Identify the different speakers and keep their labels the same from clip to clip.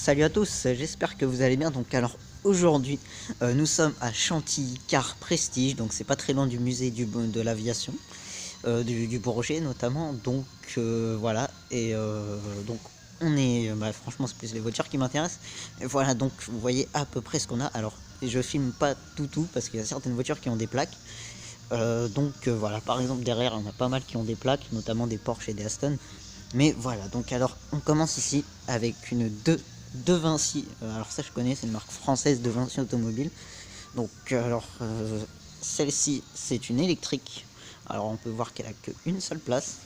Speaker 1: Salut à tous, j'espère que vous allez bien. Donc alors aujourd'hui nous sommes à Chantilly car Prestige, donc c'est pas très loin du musée de l'aviation, du Bourget notamment. Donc voilà, et donc on est, franchement c'est plus les voitures qui m'intéressent. Et voilà, donc vous voyez à peu près ce qu'on a. Alors je filme pas tout parce qu'il y a certaines voitures qui ont des plaques. Voilà, par exemple derrière on a pas mal qui ont des plaques, notamment des Porsche et des Aston. Mais voilà, donc alors on commence ici avec une De Vinci. Alors ça je connais, c'est une marque française de Vinci Automobile. Donc celle-ci c'est une électrique. Alors on peut voir qu'elle a qu'une seule place.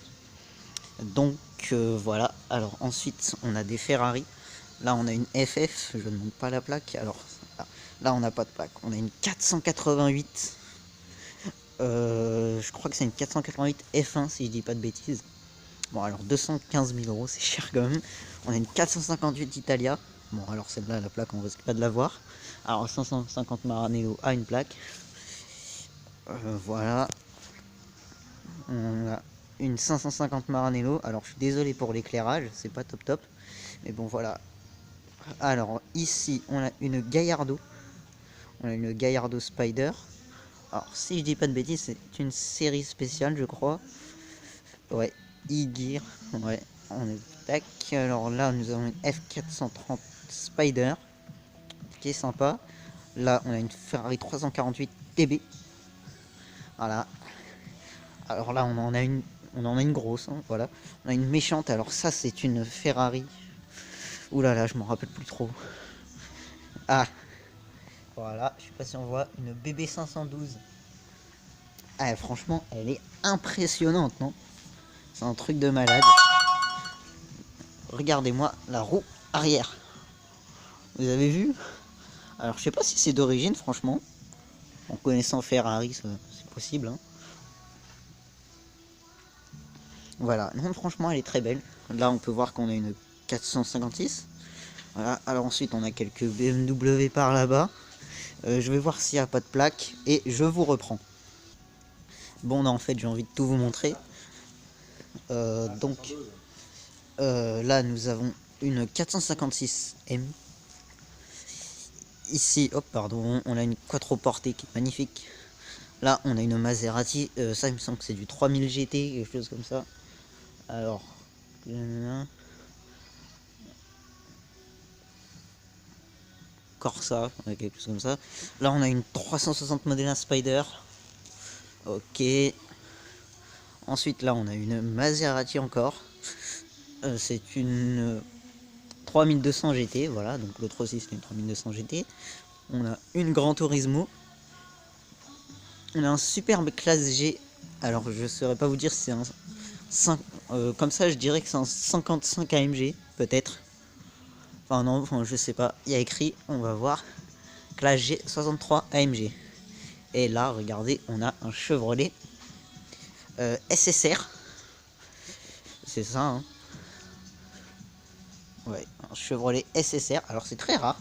Speaker 1: Donc voilà, alors ensuite on a des Ferrari. Là on a une FF, je ne montre pas la plaque. Alors là on n'a pas de plaque, on a une 488. Je crois que c'est une 488 F1 si je dis pas de bêtises. Bon alors 215 000 euros, c'est cher quand même. On a une 458 Italia. Bon alors celle-là, la plaque, on risque pas de la voir. Alors 550 Maranello a une plaque. Voilà. On a une 550 Maranello. Alors je suis désolé pour l'éclairage, c'est pas top top. Mais bon voilà. Alors ici on a une Gallardo. On a une Gallardo Spider. Alors si je dis pas de bêtises, c'est une série spéciale je crois. Ouais, e-gear. Ouais, on est tac. Alors là, nous avons une F430 Spider qui est sympa. Là, on a une Ferrari 348 TB. Voilà. Alors là, on en a une grosse. Hein, voilà. On a une méchante. Alors ça, c'est une Ferrari. Ouh là là, je m'en rappelle plus trop. Ah, voilà. Je sais pas si on voit une BB 512. Ah, franchement, elle est impressionnante, non? C'est un truc de malade. Regardez-moi la roue arrière. Vous avez vu? Alors je sais pas si c'est d'origine franchement. En connaissant Ferrari, c'est possible. Hein. Voilà, non franchement elle est très belle. Là on peut voir qu'on a une 456. Voilà, alors ensuite on a quelques BMW par là-bas. Je vais voir s'il n'y a pas de plaque et je vous reprends. Bon non, en fait j'ai envie de tout vous montrer. Là nous avons une 456M. Ici, hop, pardon, on a une quattroportée qui est magnifique. Là, on a une Maserati. Ça, il me semble que c'est du 3000 GT, quelque chose comme ça. Alors, Corsa, quelque chose comme ça. Là, on a une 360 Modena Spider. Ok. Ensuite, là, on a une Maserati encore. C'est une 3200 GT. Voilà, donc l'autre aussi, c'est une 3200 GT. On a une Gran Turismo. On a un superbe classe G. Alors, je ne saurais pas vous dire si c'est un 5, comme ça, je dirais que c'est un 55 AMG, peut-être. Enfin, non, enfin, je sais pas. Il y a écrit, on va voir, classe G 63 AMG. Et là, regardez, on a un Chevrolet SSR. C'est ça, hein. Ouais, un Chevrolet SSR. Alors, c'est très rare.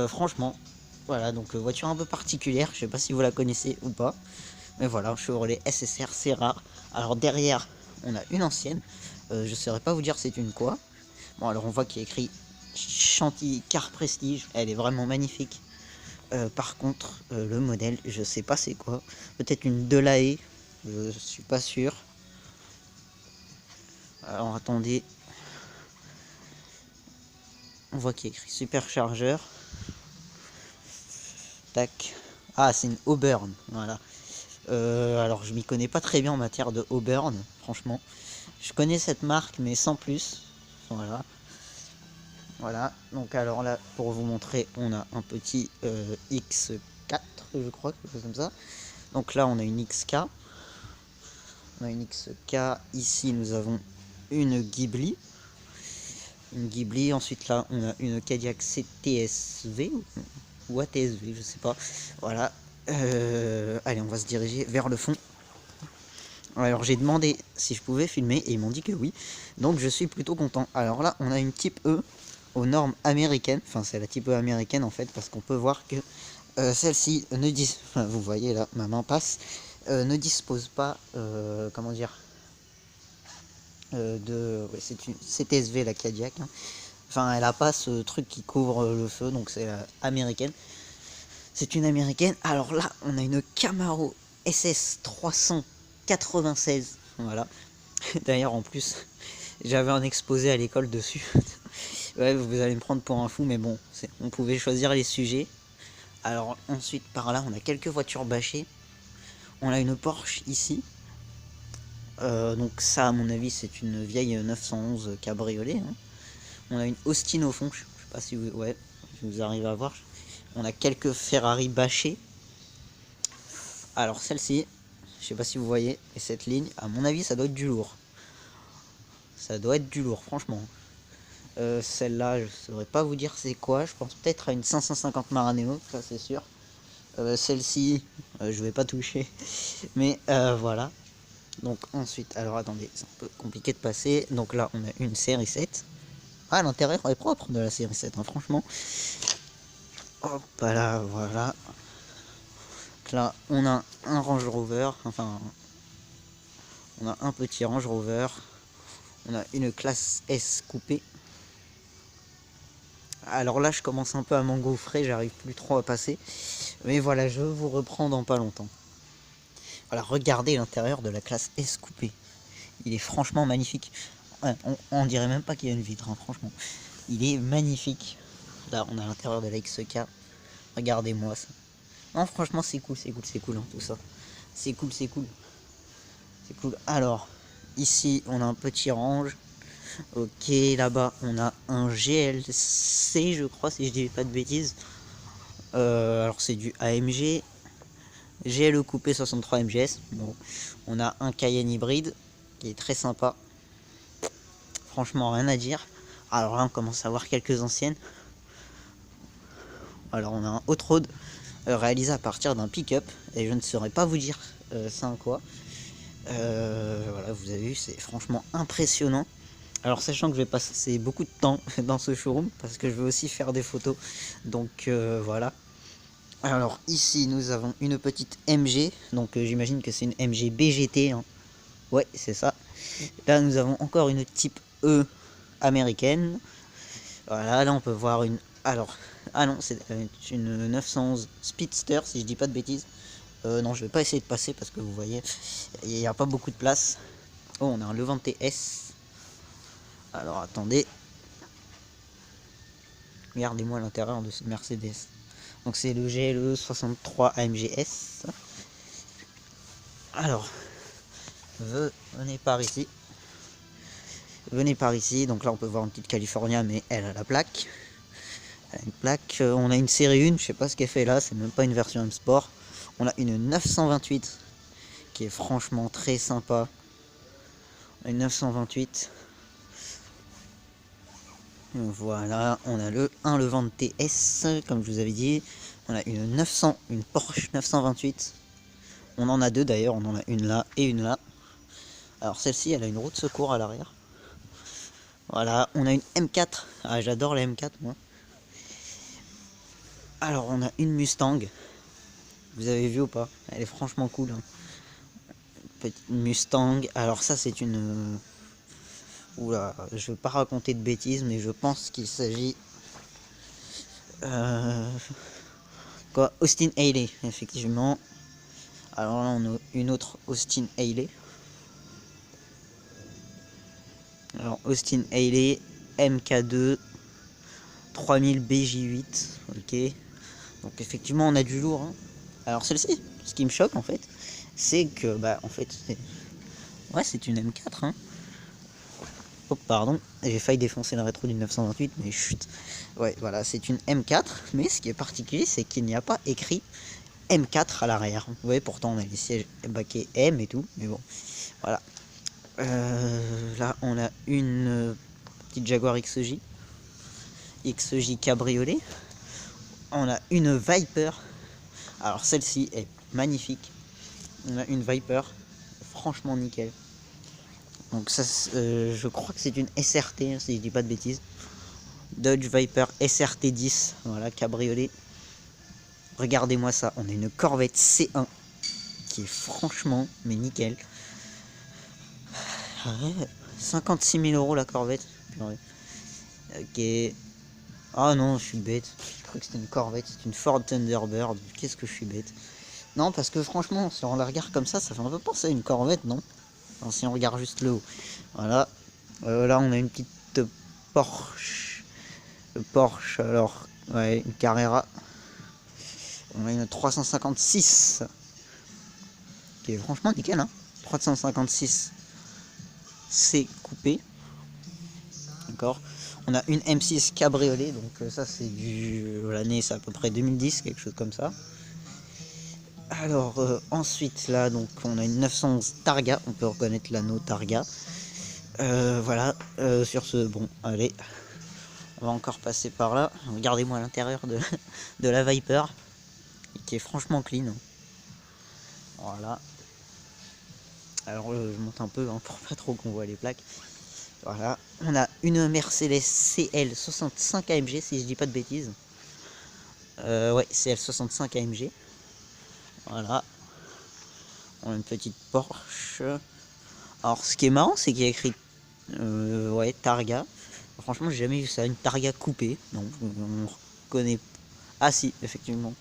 Speaker 1: Franchement, voilà, donc voiture un peu particulière. Je sais pas si vous la connaissez ou pas. Mais voilà, un Chevrolet SSR, c'est rare. Alors, derrière, on a une ancienne. Je saurais pas vous dire c'est une quoi. Bon, alors on voit qu'il y a écrit Chantilly Car Prestige. Elle est vraiment magnifique. Par contre, le modèle, je sais pas c'est quoi. Peut-être une Delahaye. Je suis pas sûr. Alors attendez. On voit qu'il y a écrit superchargeur. Tac. Ah, c'est une Auburn. Voilà. Alors je m'y connais pas très bien en matière de Auburn, franchement. Je connais cette marque, mais sans plus. Voilà. Voilà, donc alors là, pour vous montrer, on a un petit X4, je crois, quelque chose comme ça. Donc là, on a une XK. On a une XK. Ici, nous avons une Ghibli. Une Ghibli. Ensuite, là, on a une Cadillac CTSV ou ATSV, je sais pas. Voilà. Allez, on va se diriger vers le fond. Alors, j'ai demandé si je pouvais filmer et ils m'ont dit que oui. Donc, je suis plutôt content. Alors là, on a une type E aux normes américaines, enfin c'est la type E américaine en fait, parce qu'on peut voir que celle-ci ne dispose, enfin, vous voyez là, ma main passe, ne dispose pas, comment dire, ouais, c'est une CTSV la Cadillac, hein, Enfin, elle a pas ce truc qui couvre le feu, donc c'est américaine. C'est une américaine. Alors là, on a une Camaro SS 396. Voilà. D'ailleurs, en plus, j'avais un exposé à l'école dessus. Ouais, vous allez me prendre pour un fou, mais bon, on pouvait choisir les sujets. Alors ensuite, par là, on a quelques voitures bâchées. On a une Porsche ici. Donc ça, à mon avis, c'est une vieille 911 cabriolet. Hein. On a une Austin au fond. Je sais pas si vous, ouais, si vous arrivez à voir. On a quelques Ferrari bâchées. Alors celle-ci, je sais pas si vous voyez, et cette ligne, à mon avis, ça doit être du lourd. Ça doit être du lourd, franchement. Celle-là, je saurais pas vous dire c'est quoi. Je pense peut-être à une 550 Maranello, ça c'est sûr. Celle-ci, je vais pas toucher. Mais voilà. Donc ensuite, alors attendez, c'est un peu compliqué de passer. Donc là, on a une série 7. Ah, l'intérieur est propre de la série 7, hein, franchement. Hop là, voilà. Donc là, on a un Range Rover. Enfin, on a un petit Range Rover. On a une classe S coupée. Alors là, je commence un peu à m'engouffrer, j'arrive plus trop à passer. Mais voilà, je vous reprends dans pas longtemps. Voilà, regardez l'intérieur de la classe S coupée. Il est franchement magnifique. Ouais, on dirait même pas qu'il y a une vitre, hein, franchement. Il est magnifique. Là, on a l'intérieur de la XK. Regardez-moi ça. Non, franchement, c'est cool, hein, tout ça. C'est cool, c'est cool. C'est cool. Alors, ici, on a un petit range. Ok, là-bas, on a un GLC, je crois, si je dis pas de bêtises. Alors, c'est du AMG. GLE coupé 63 MGS. Bon, on a un Cayenne hybride qui est très sympa. Franchement, rien à dire. Alors là, on commence à voir quelques anciennes. Alors, on a un hot road réalisé à partir d'un pick-up. Et je ne saurais pas vous dire c'est un quoi. Voilà, vous avez vu, c'est franchement impressionnant. Alors sachant que je vais passer beaucoup de temps dans ce showroom parce que je veux aussi faire des photos. Donc voilà. Alors ici nous avons une petite MG. Donc j'imagine que c'est une MG BGT. Hein. Ouais, c'est ça. Là nous avons encore une type E américaine. Voilà, là on peut voir une... Alors, ah non, c'est une 911 Speedster si je dis pas de bêtises. Non, je vais pas essayer de passer parce que vous voyez, il n'y a pas beaucoup de place. Oh, on a un Levante S. Alors attendez. Regardez-moi l'intérieur de ce Mercedes. Donc c'est le GLE 63 AMG S. Alors, venez par ici. Venez par ici. Donc là on peut voir une petite California, mais elle a la plaque. Elle a une plaque. On a une série 1, je sais pas ce qu'elle fait là, c'est même pas une version M Sport. On a une 928 qui est franchement très sympa. Une 928. Voilà, on a un Levante TS, comme je vous avais dit. On a une Porsche 928. On en a deux d'ailleurs, on en a une là et une là. Alors celle-ci, elle a une roue de secours à l'arrière. Voilà, on a une M4. Ah, j'adore la M4, moi. Alors, on a une Mustang. Vous avez vu ou pas? Elle est franchement cool. Hein. Petite Mustang. Alors ça, c'est une... Oula, je veux pas raconter de bêtises, mais je pense qu'il s'agit... Quoi? Austin Haley, effectivement. Alors là, on a une autre Austin Haley. Alors, Austin Haley, MK2, 3000 BJ8. Ok. Donc, effectivement, on a du lourd. Hein. Alors, celle-ci, ce qui me choque, en fait, c'est que, bah, en fait, ouais, c'est une M4. Hein. Oh, pardon, j'ai failli défoncer le rétro d'une 928, mais chut. Ouais, voilà, c'est une M4, mais ce qui est particulier, c'est qu'il n'y a pas écrit M4 à l'arrière. Vous voyez, pourtant, on a les sièges baquets M et tout, mais bon, voilà. Là, on a une petite Jaguar XJ cabriolet. On a une Viper. Alors, celle-ci est magnifique. On a une Viper, franchement nickel. Donc ça, je crois que c'est une SRT, si je dis pas de bêtises. Dodge Viper SRT 10, voilà, cabriolet. Regardez-moi ça, on a une Corvette C1 qui est franchement, mais nickel. 56 000 € la Corvette. Ok. Ah non, je suis bête. Je crois que c'était une Corvette, c'est une Ford Thunderbird. Qu'est-ce que je suis bête. Non, parce que franchement, si on la regarde comme ça fait un peu penser à une Corvette, non? Enfin, si on regarde juste le haut. Voilà. Là, on a une petite Porsche. Porsche, alors, ouais, une Carrera. On a une 356. Qui est franchement nickel, hein. 356. C'est coupé. D'accord. On a une M6 cabriolet, donc ça c'est du l'année, c'est à peu près 2010, quelque chose comme ça. Alors ensuite là, donc on a une 911 Targa, on peut reconnaître l'anneau Targa. Voilà. Sur ce, bon, allez, on va encore passer par là. Regardez-moi l'intérieur de la Viper, qui est franchement clean. Voilà. Alors je monte un peu, hein, pour pas trop qu'on voit les plaques. Voilà, on a une Mercedes CL 65 AMG, si je dis pas de bêtises. Ouais, CL 65 AMG. Voilà. On a une petite Porsche. Alors, ce qui est marrant, c'est qu'il y a écrit ouais, Targa. Franchement, j'ai jamais vu ça, une Targa coupée. Non, on reconnaît. Ah, si, effectivement.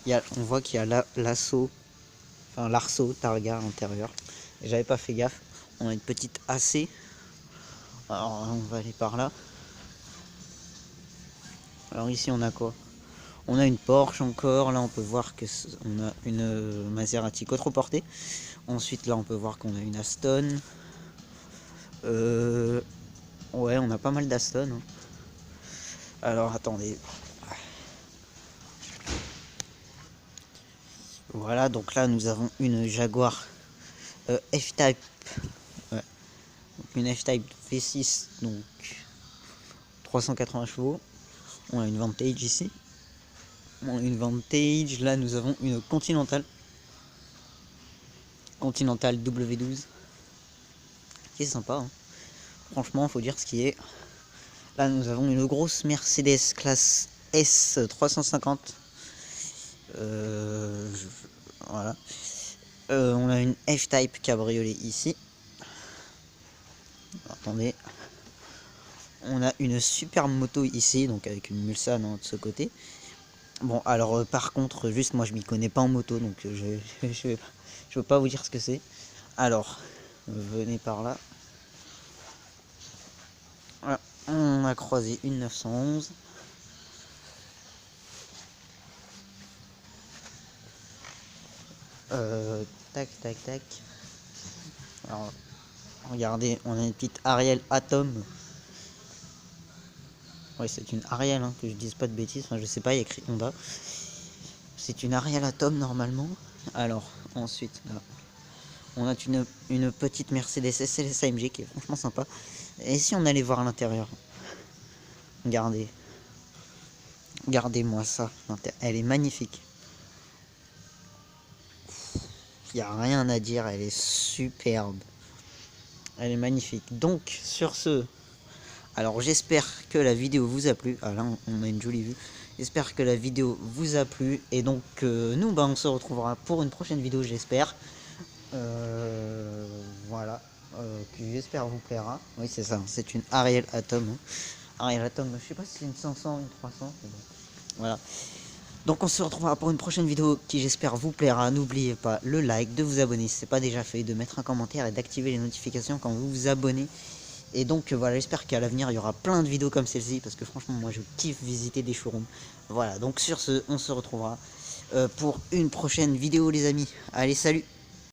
Speaker 1: On voit qu'il y a l'assaut, enfin l'arceau Targa à l'intérieur. J'avais pas fait gaffe. On a une petite AC. Alors, on va aller par là. Alors, ici, on a quoi? On a une Porsche encore, là on peut voir que on a une Maserati quattroportée. Ensuite là on peut voir qu'on a une Aston. Ouais, on a pas mal d'Aston. Hein. Alors attendez. Voilà, donc là nous avons une Jaguar F-Type. Ouais. Donc une F-Type V6, donc 380 chevaux. On a une Vantage ici. On a une Vantage, là nous avons une Continental. Continental W12. Qui est sympa. Hein. Franchement, faut dire ce qui est. Là, nous avons une grosse Mercedes classe S 350. Voilà. On a une F-Type cabriolet ici. Attendez. On a une superbe moto ici, donc avec une Mulsanne de ce côté. Bon, alors par contre, juste moi je m'y connais pas en moto, donc je veux pas vous dire ce que c'est. Alors, venez par là. Voilà. On a croisé une 911. Tac, tac, tac. Alors, regardez, on a une petite Ariel Atom. Ouais, c'est une Ariel, hein, que je dise pas de bêtises. Enfin, je sais pas, il y a écrit Honda. C'est une Ariel Atom normalement. Alors, ensuite, là, on a une petite Mercedes SLS AMG qui est franchement sympa. Et si on allait voir à l'intérieur? Regardez. Regardez-moi ça. Elle est magnifique. Il n'y a rien à dire, elle est superbe. Elle est magnifique. Donc, sur ce, alors j'espère que la vidéo vous a plu. Ah là, on a une jolie vue. J'espère que la vidéo vous a plu. Et donc, nous, bah, on se retrouvera pour une prochaine vidéo, j'espère. Voilà. Qui j'espère vous plaira. Oui, c'est ça. C'est une Ariel Atom. Ariel Atom, je sais pas si c'est une 500 ou une 300. Mais bon. Voilà. Donc on se retrouvera pour une prochaine vidéo qui j'espère vous plaira. N'oubliez pas le like, de vous abonner si ce n'est pas déjà fait, de mettre un commentaire et d'activer les notifications quand vous vous abonnez. Et donc voilà, j'espère qu'à l'avenir il y aura plein de vidéos comme celle-ci parce que franchement moi je kiffe visiter des showrooms. Voilà, donc sur ce, on se retrouvera pour une prochaine vidéo les amis. Allez, salut!